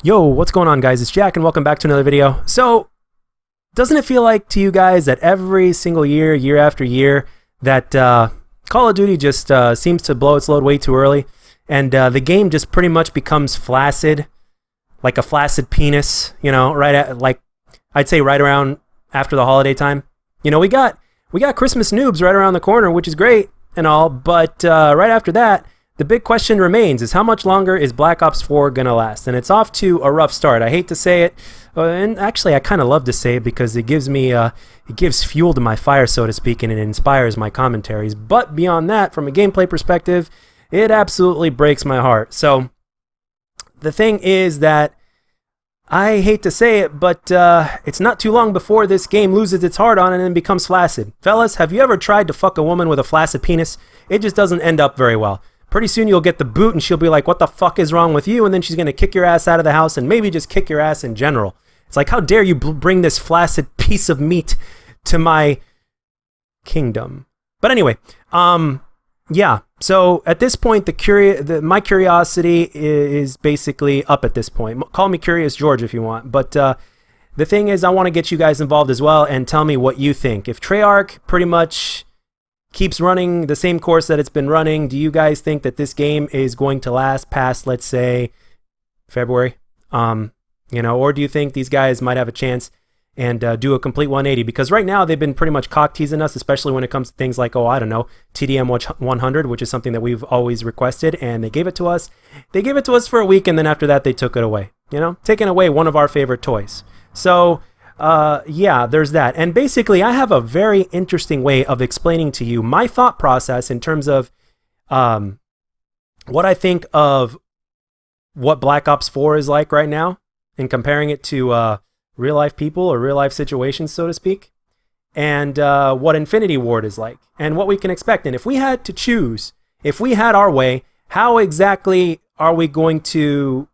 Yo, what's going on, guys? It's Jack, and welcome back to another video. So, doesn't it feel like to you guys that every single year, year after year, that Call of Duty just seems to blow its load way too early, and the game just pretty much becomes flaccid, like a flaccid penis, you know, I'd say right around after the holiday time. You know, we got Christmas noobs right around the corner, which is great and all, but right after that, the big question remains is how much longer is Black Ops 4 going to last? And it's off to a rough start. I hate to say it, and actually I kind of love to say it because it gives me, it gives fuel to my fire, so to speak, and it inspires my commentaries. But beyond that, from a gameplay perspective, it absolutely breaks my heart. So the thing is that I hate to say it, but it's not too long before this game loses its heart on it and becomes flaccid. Fellas, have you ever tried to fuck a woman with a flaccid penis? It just doesn't end up very well. Pretty soon you'll get the boot and she'll be like, what the fuck is wrong with you? And then she's going to kick your ass out of the house and maybe just kick your ass in general. It's like, how dare you bring this flaccid piece of meat to my kingdom? But anyway, yeah. So at this point, my curiosity is basically up at this point. Call me Curious George if you want. But the thing is, I want to get you guys involved as well and tell me what you think. If Treyarch pretty much keeps running the same course that it's been running, do you guys think that this game is going to last past, let's say, February? You know, or do you think these guys might have a chance and do a complete 180? Because right now they've been pretty much cock teasing us, especially when it comes to things like, oh, I don't know, TDM 100, which is something that we've always requested, and they gave it to us. They gave it to us for a week, and then after that they took it away. You know, taking away one of our favorite toys. So yeah, there's that. And basically, I have a very interesting way of explaining to you my thought process in terms of what I think of what Black Ops 4 is like right now and comparing it to real life people or real life situations, so to speak, and what Infinity Ward is like and what we can expect. And if we had to choose, if we had our way, how exactly are we going to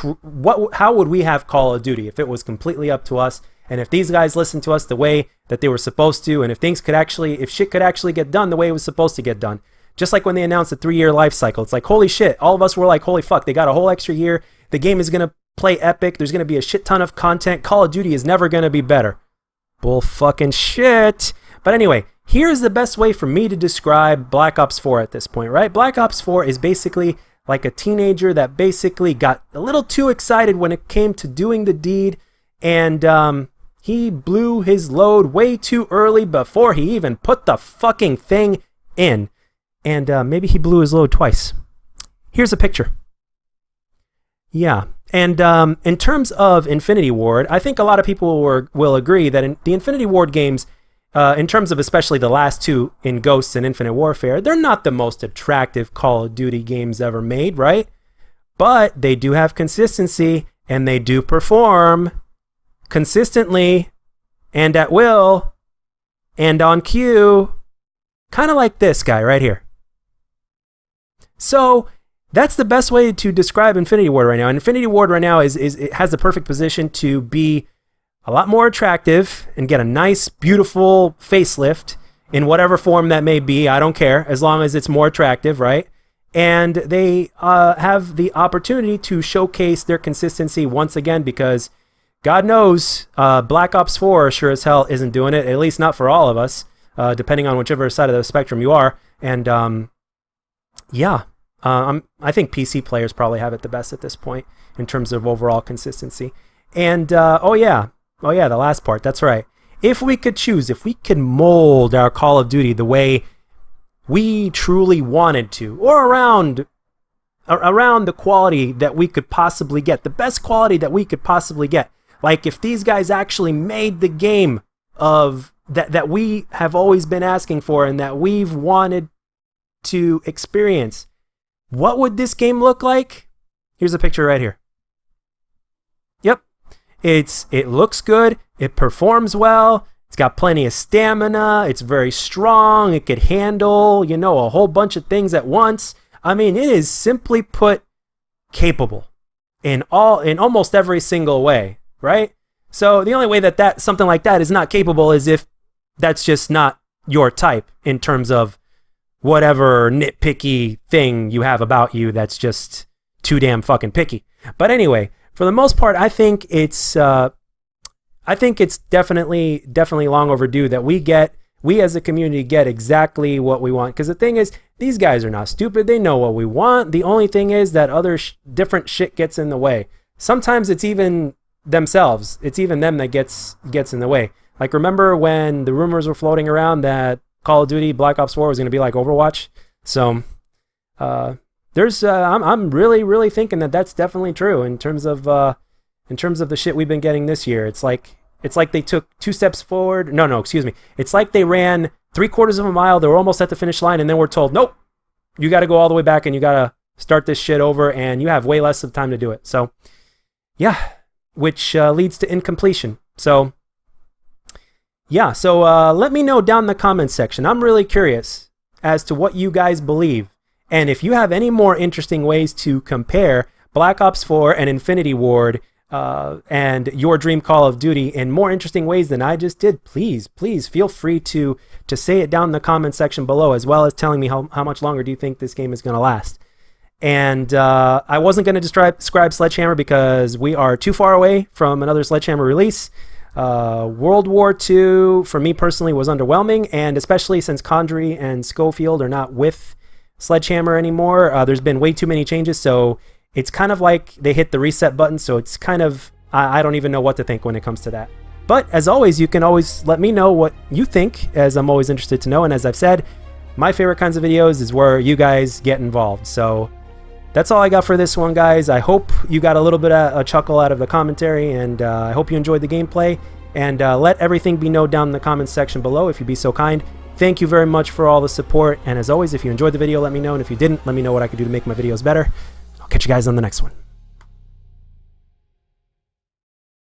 how would we have Call of Duty if it was completely up to us, and if these guys listened to us the way that they were supposed to, and if shit could actually get done the way it was supposed to get done? Just like when they announced the 3-year life cycle, it's like, holy shit, all of us were like, holy fuck, they got a whole extra year, the game is going to play epic, there's going to be a shit ton of content, Call of Duty is never going to be better. Bull fucking shit. But anyway, here's the best way for me to describe Black Ops 4 at this point, right? Black Ops 4 is basically like a teenager that basically got a little too excited when it came to doing the deed, and he blew his load way too early before he even put the fucking thing in. And maybe he blew his load twice. Here's a picture. Yeah. And in terms of Infinity Ward, I think a lot of people will agree that in the Infinity Ward games, in terms of especially the last two in Ghosts and Infinite Warfare, they're not the most attractive Call of Duty games ever made, right? But they do have consistency, and they do perform consistently and at will and on cue, kind of like this guy right here. So that's the best way to describe Infinity Ward right now. Infinity Ward right now it has the perfect position to be a lot more attractive and get a nice, beautiful facelift in whatever form that may be. I don't care, as long as it's more attractive, right? And they have the opportunity to showcase their consistency once again, because God knows Black Ops 4 sure as hell isn't doing it, at least not for all of us, depending on whichever side of the spectrum you are. And yeah, I think PC players probably have it the best at this point in terms of overall consistency. And oh yeah, the last part, that's right. If we could choose, if we could mold our Call of Duty the way we truly wanted to, or around the quality that we could possibly get, the best quality that we could possibly get, like if these guys actually made the game of that we have always been asking for and that we've wanted to experience, what would this game look like? Here's a picture right here. Yep. It looks good, it performs well, it's got plenty of stamina, it's very strong, it could handle, you know, a whole bunch of things at once. I mean, it is simply put capable in almost every single way, right? So the only way that something like that is not capable is if that's just not your type in terms of whatever nitpicky thing you have about you that's just too damn fucking picky. But anyway, for the most part, I think it's definitely long overdue that we as a community get exactly what we want. Because the thing is, these guys are not stupid. They know what we want. The only thing is that other different shit gets in the way. Sometimes it's even themselves. It's even them that gets in the way. Like, remember when the rumors were floating around that Call of Duty Black Ops 4 was going to be like Overwatch? So I'm really thinking that that's definitely true in terms of the shit we've been getting this year. It's like they took 2 steps forward. No, excuse me. It's like they ran 3/4 of a mile. They were almost at the finish line, and then we're told, nope, you got to go all the way back, and you got to start this shit over, and you have way less of time to do it. So, yeah, which leads to incompletion. So, yeah. So let me know down in the comments section. I'm really curious as to what you guys believe, and if you have any more interesting ways to compare Black Ops 4 and Infinity Ward and your dream Call of Duty in more interesting ways than I just did, please feel free to say it down in the comment section below, as well as telling me how much longer do you think this game is going to last. And I wasn't going to describe Sledgehammer because we are too far away from another Sledgehammer release. World War II, for me personally, was underwhelming, and especially since Condrey and Schofield are not with Sledgehammer anymore, there's been way too many changes, so it's kind of like they hit the reset button, so it's kind of, I don't even know what to think when it comes to that. But as always, you can always let me know what you think, as I'm always interested to know. And as I've said, my favorite kinds of videos is where you guys get involved. So that's all I got for this one, guys. I hope you got a little bit of a chuckle out of the commentary, and I hope you enjoyed the gameplay. And let everything be known down in the comments section below, if you'd be so kind. Thank you very much for all the support. And as always, if you enjoyed the video, let me know. And if you didn't, let me know what I could do to make my videos better. I'll catch you guys on the next one.